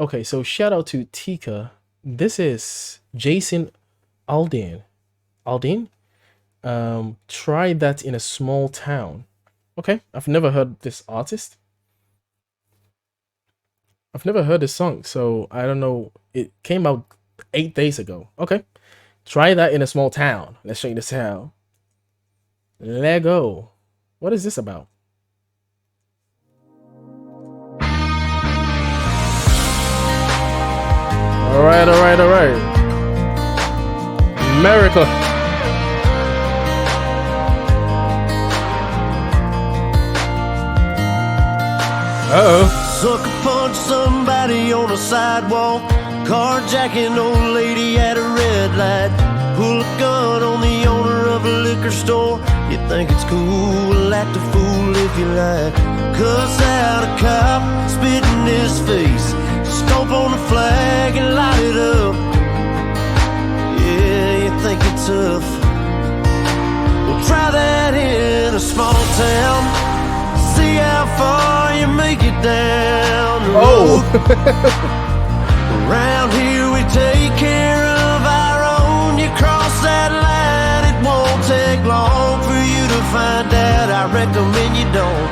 Okay, so shout out to Tika. This is Jason Aldean. Aldean? Try that in a small town. Okay, I've never heard this artist. I've never heard this song, so I don't know. It came out 8 days ago. Okay, try that in a small town. Let's check this out. Lego. What is this about? All right, all right, all right. America. Uh-oh. Sucker punch somebody on a sidewalk, carjacking old lady at a red light, pull a gun on the owner of a liquor store. You think it's cool, act a fool if you like. Cuss out a cop, spit in his face, stomp on the flag and light it up. Yeah, you think it's tough. Well, try that in a small town. See how far you make it down the road. Around here we take care of our own. You cross that line, it won't take long for you to find out. I recommend you don't.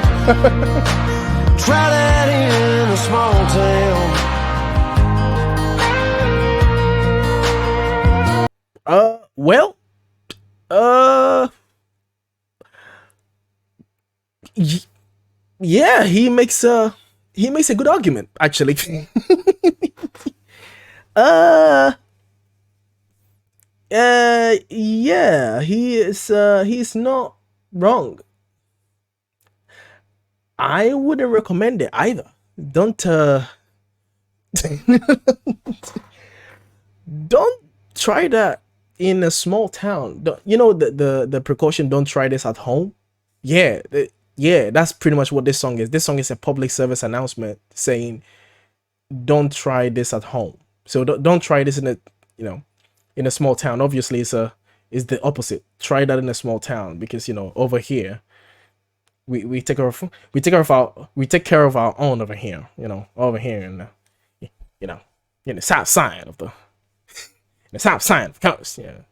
Try that in a small town. Well, yeah, he makes a good argument actually. Yeah, he's not wrong. I wouldn't recommend it either. Don't don't try that in a small town. You know the precaution, don't try this at home. Yeah, yeah, that's pretty much what this song is. This song is a public service announcement saying don't try this at home. So don't try this in a, you know, in a small town. Obviously it's the opposite. Try that in a small town, because you know, over here we take care of our own over here, you know, over here in the, you know, in the south side of the south side of the coast, yeah.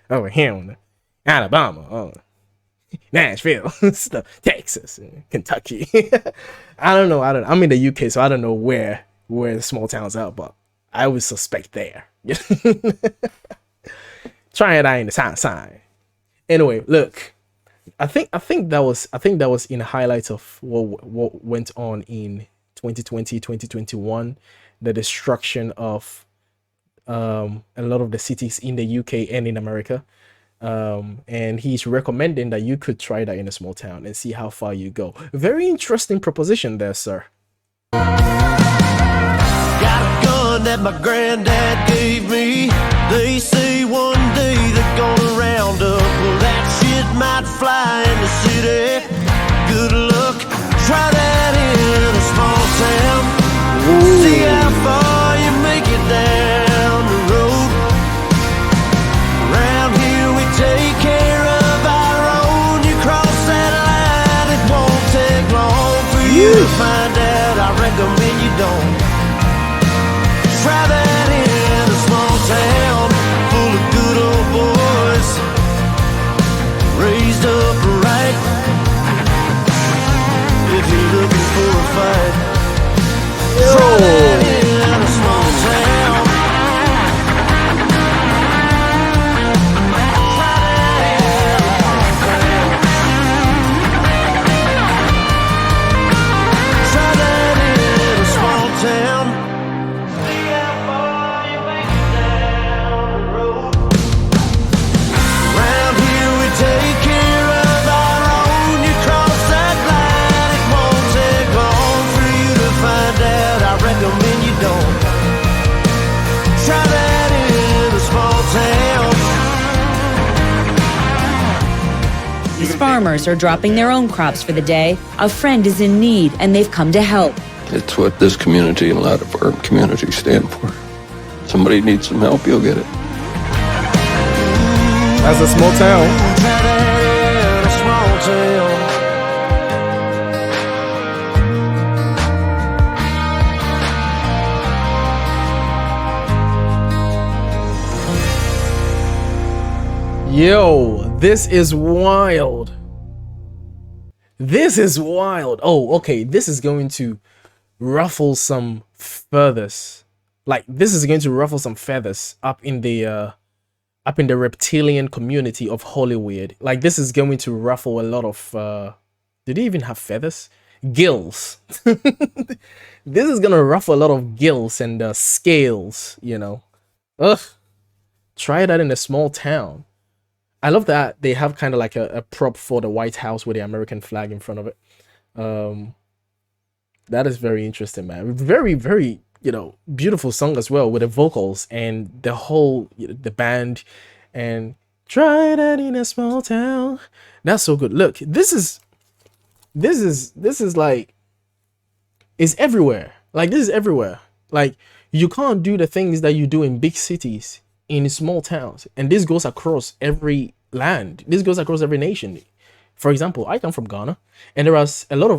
Over here in the Alabama, Nashville, stuff, Texas, Kentucky. I don't know. I'm in the UK, so I don't know where the small towns are, but I would suspect there. Try it out in the south side. Anyway, look, I think that was in highlights of what went on in 2020, 2021, the destruction of a lot of the cities in the UK and in America. And he's recommending that you could try that in a small town and see how far you go. Very interesting proposition there, sir. Got a gun that my granddad gave me. They say one day they're gonna round up. Well, that shit might fly in the city. Good luck, try that in a small town. Ooh. See how far you make it down the road. Around here we take care of our own. You cross that line, it won't take long for you to find out. I recommend you don't. Try that in a small town full of good old boys, raised up right. If you're looking for a fight, try that in a small town. Try that in a small town. See how far you make it down the road. Around here we take care of our own. You cross that line, it won't take long for you to find out. I recommend you don't. Try that in a small town. These farmers are dropping their own crops for the day. A friend is in need, and they've come to help. It's what this community and a lot of our communities stand for. Somebody needs some help, you'll get it. That's a small town. Try that in a small town. Yo, this is wild. This is wild. Oh, okay. This is going to ruffle some feathers. Like, this is going to ruffle some feathers up in the reptilian community of Hollywood. Like, this is going to ruffle a lot of did they even have feathers? Gills. This is gonna ruffle a lot of gills and scales, you know. Ugh. Try that in a small town. I love that they have kind of like a prop for the White House with the American flag in front of it. That is very interesting, man. Very, very, you know, beautiful song as well with the vocals and the whole, you know, the band. And try that in a small town. That's so good. Look, this is like, it's everywhere. Like, this is everywhere. Like, you can't do the things that you do in big cities in small towns, and this goes across every land. This goes across every nation. For example, I come from Ghana, and there's a lot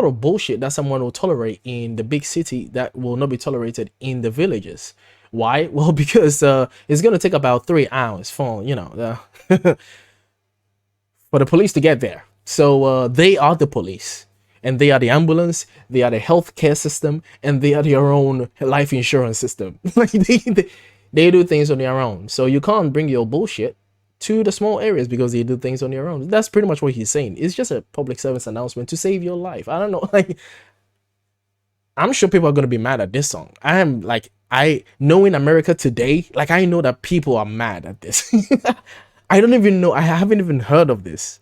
of bullshit that someone will tolerate in the big city that will not be tolerated in the villages. Why? Well, because it's gonna take about 3 hours for, you know, for the police to get there. So they are the police, and they are the ambulance, they are the healthcare system, and they are their own life insurance system. Like, they do things on their own. So you can't bring your bullshit to the small areas because they do things on their own. That's pretty much what he's saying. It's just a public service announcement to save your life. I don't know. Like, I'm sure people are going to be mad at this song. Knowing America today, like, I know that people are mad at this. I don't even know. I haven't even heard of this.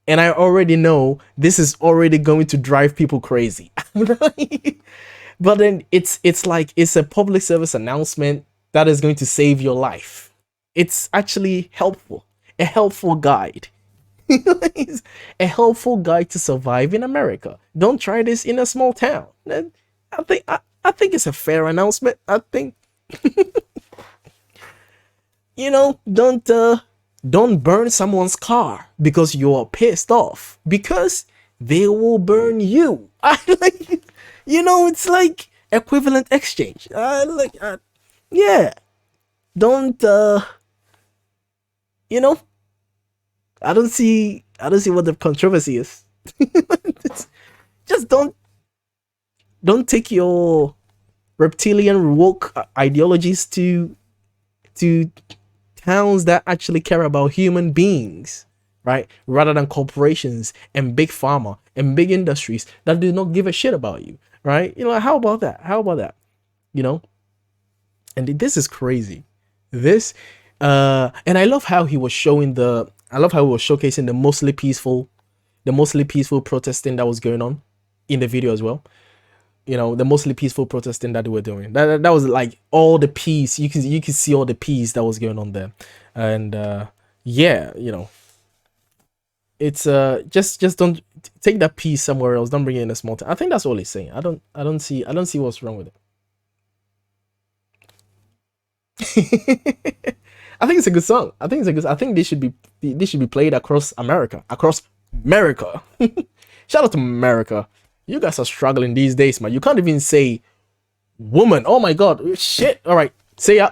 And I already know this is already going to drive people crazy. But then it's like, it's a public service announcement that is going to save your life. It's actually helpful. A helpful guide. It's a helpful guide to survive in America. Don't try this in a small town. I think it's a fair announcement. I think you know, don't burn someone's car because you're pissed off, because they will burn you. You know, it's like equivalent exchange. Yeah, don't you know, I don't see what the controversy is. Just don't take your reptilian woke ideologies to towns that actually care about human beings, right? Rather than corporations and big pharma and big industries that do not give a shit about you, right? You know, how about that? You know? And this is crazy. This and I love how he was showcasing the mostly peaceful protesting that was going on in the video as well. You know, the mostly peaceful protesting that they were doing. That was like all the peace. You can see all the peace that was going on there. And yeah, you know, it's just don't take that peace somewhere else. Don't bring it in a small town. I think that's all he's saying. I don't see what's wrong with it. I think it's a good song. I think they should be played across America. Shout out to America. You guys are struggling these days, man. You can't even say woman. Oh my god. Shit. All right. See ya.